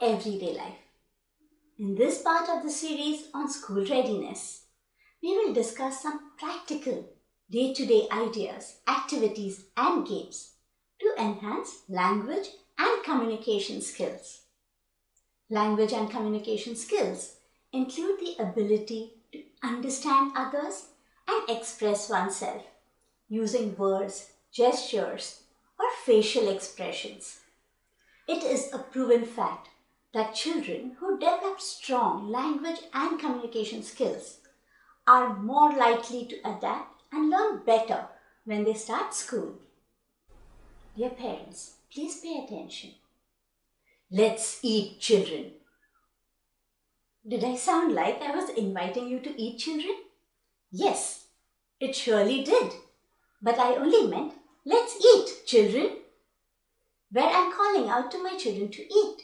everyday life. In this part of the series on school readiness, we will discuss some practical day-to-day ideas, activities and games to enhance language and communication skills. Language and communication skills include the ability to understand others and express oneself using words, gestures, or facial expressions. It is a proven fact that children who develop strong language and communication skills are more likely to adapt and learn better when they start school. Dear parents, please pay attention. Let's eat, children. Did I sound like I was inviting you to eat, children? Yes, it surely did. But I only meant, let's eat, children, where I'm calling out to my children to eat.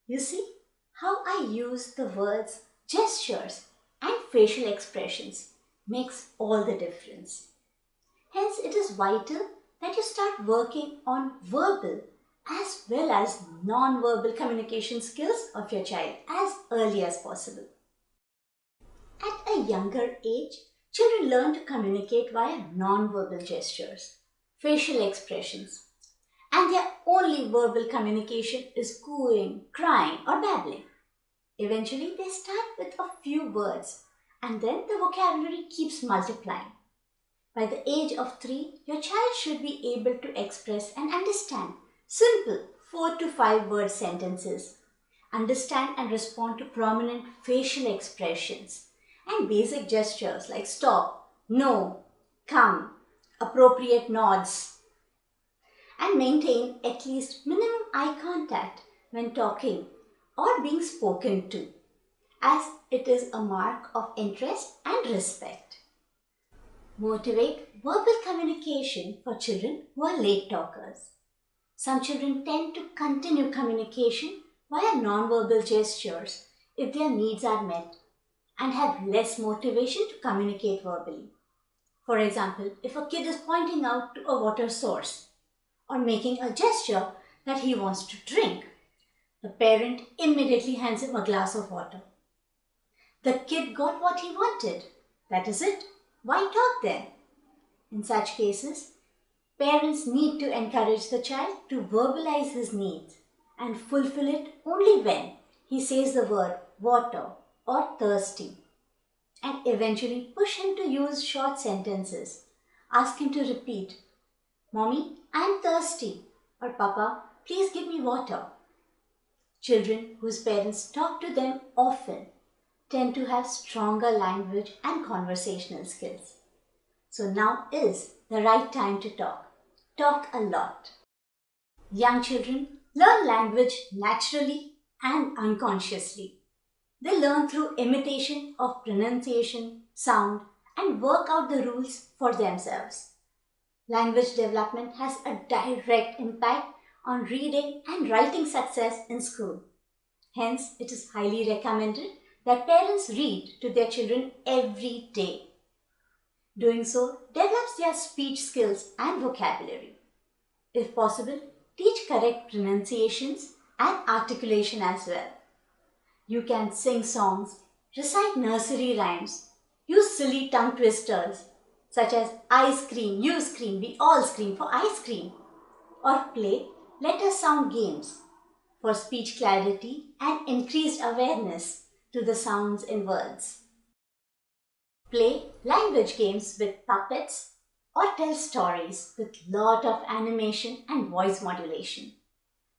You see how I use the words, gestures, and facial expressions makes all the difference. Hence, it is vital that you start working on verbal as well as non-verbal communication skills of your child as early as possible. At a younger age, children learn to communicate via non-verbal gestures, facial expressions, and their only verbal communication is cooing, crying, or babbling. Eventually, they start with a few words, and then the vocabulary keeps multiplying. By the age of 3, your child should be able to express and understand simple 4 to 5 word sentences, understand and respond to prominent facial expressions, and basic gestures like stop, no, come, appropriate nods, and maintain at least minimum eye contact when talking or being spoken to, as it is a mark of interest and respect. Motivate verbal communication for children who are late talkers. Some children tend to continue communication via non-verbal gestures if their needs are met and have less motivation to communicate verbally. For example, if a kid is pointing out to a water source or making a gesture that he wants to drink, the parent immediately hands him a glass of water. The kid got what he wanted. That is it. Why talk then? In such cases, parents need to encourage the child to verbalize his needs and fulfill it only when he says the word water or thirsty, and eventually push him to use short sentences. Ask him to repeat, Mommy, I am thirsty, or Papa, please give me water. Children whose parents talk to them often tend to have stronger language and conversational skills. So now is the right time to talk. Talk a lot. Young children learn language naturally and unconsciously. They learn through imitation of pronunciation, sound, and work out the rules for themselves. Language development has a direct impact on reading and writing success in school. Hence, it is highly recommended that parents read to their children every day. Doing so develops their speech skills and vocabulary. If possible, teach correct pronunciations and articulation as well. You can sing songs, recite nursery rhymes, use silly tongue twisters such as I scream, you scream, we all scream for ice cream, or play letter sound games for speech clarity and increased awareness to the sounds in words. Play language games with puppets or tell stories with lot of animation and voice modulation.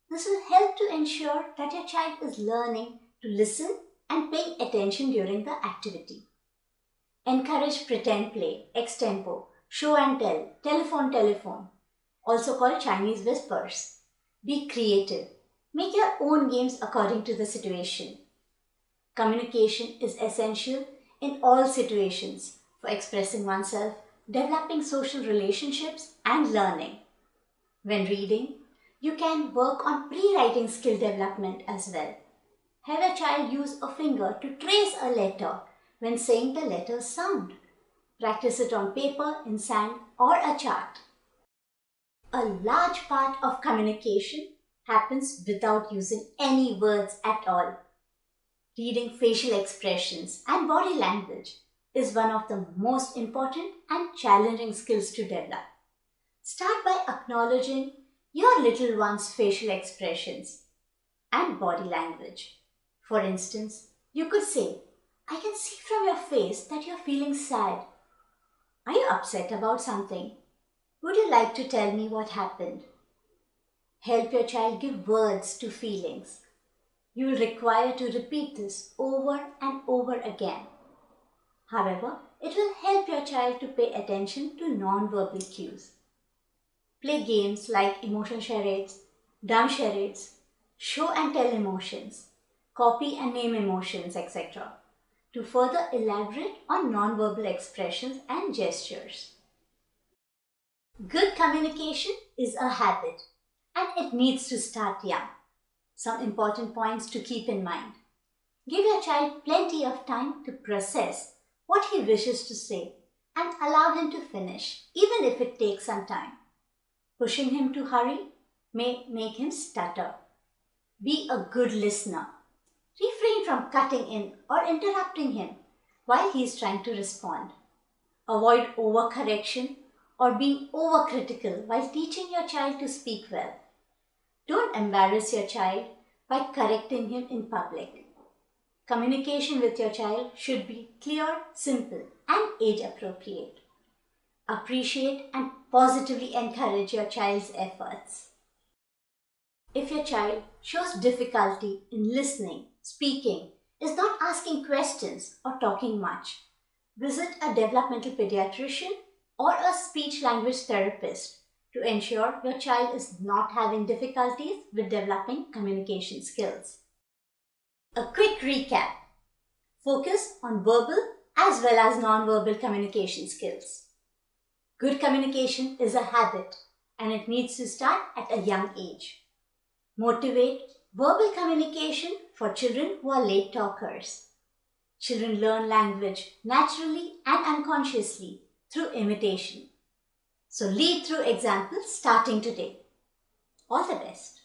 This will help to ensure that your child is learning to listen and paying attention during the activity. Encourage pretend play, extempo, show and tell, telephone, also called Chinese whispers. Be creative. Make your own games according to the situation. Communication is essential in all situations for expressing oneself, developing social relationships, and learning. When reading, you can work on pre-writing skill development as well. Have a child use a finger to trace a letter when saying the letter's sound. Practice it on paper, in sand, or a chart. A large part of communication happens without using any words at all. Reading facial expressions and body language is one of the most important and challenging skills to develop. Start by acknowledging your little one's facial expressions and body language. For instance, you could say, I can see from your face that you're feeling sad. Are you upset about something? Would you like to tell me what happened? Help your child give words to feelings. You will require to repeat this over and over again. However, it will help your child to pay attention to non-verbal cues. Play games like emotion charades, dumb charades, show and tell emotions, copy and name emotions, etc. to further elaborate on non-verbal expressions and gestures. Good communication is a habit and it needs to start young. Some important points to keep in mind. Give your child plenty of time to process what he wishes to say and allow him to finish, even if it takes some time. Pushing him to hurry may make him stutter. Be a good listener. Refrain from cutting in or interrupting him while he is trying to respond. Avoid overcorrection or being overcritical while teaching your child to speak well. Don't embarrass your child by correcting him in public. Communication with your child should be clear, simple, and age appropriate. Appreciate and positively encourage your child's efforts. If your child shows difficulty in listening, speaking, is not asking questions or talking much, visit a developmental pediatrician or a speech language therapist to ensure your child is not having difficulties with developing communication skills. A quick recap. Focus on verbal as well as non-verbal communication skills. Good communication is a habit and it needs to start at a young age. Motivate verbal communication for children who are late talkers. Children learn language naturally and unconsciously through imitation. So lead through examples starting today. All the best.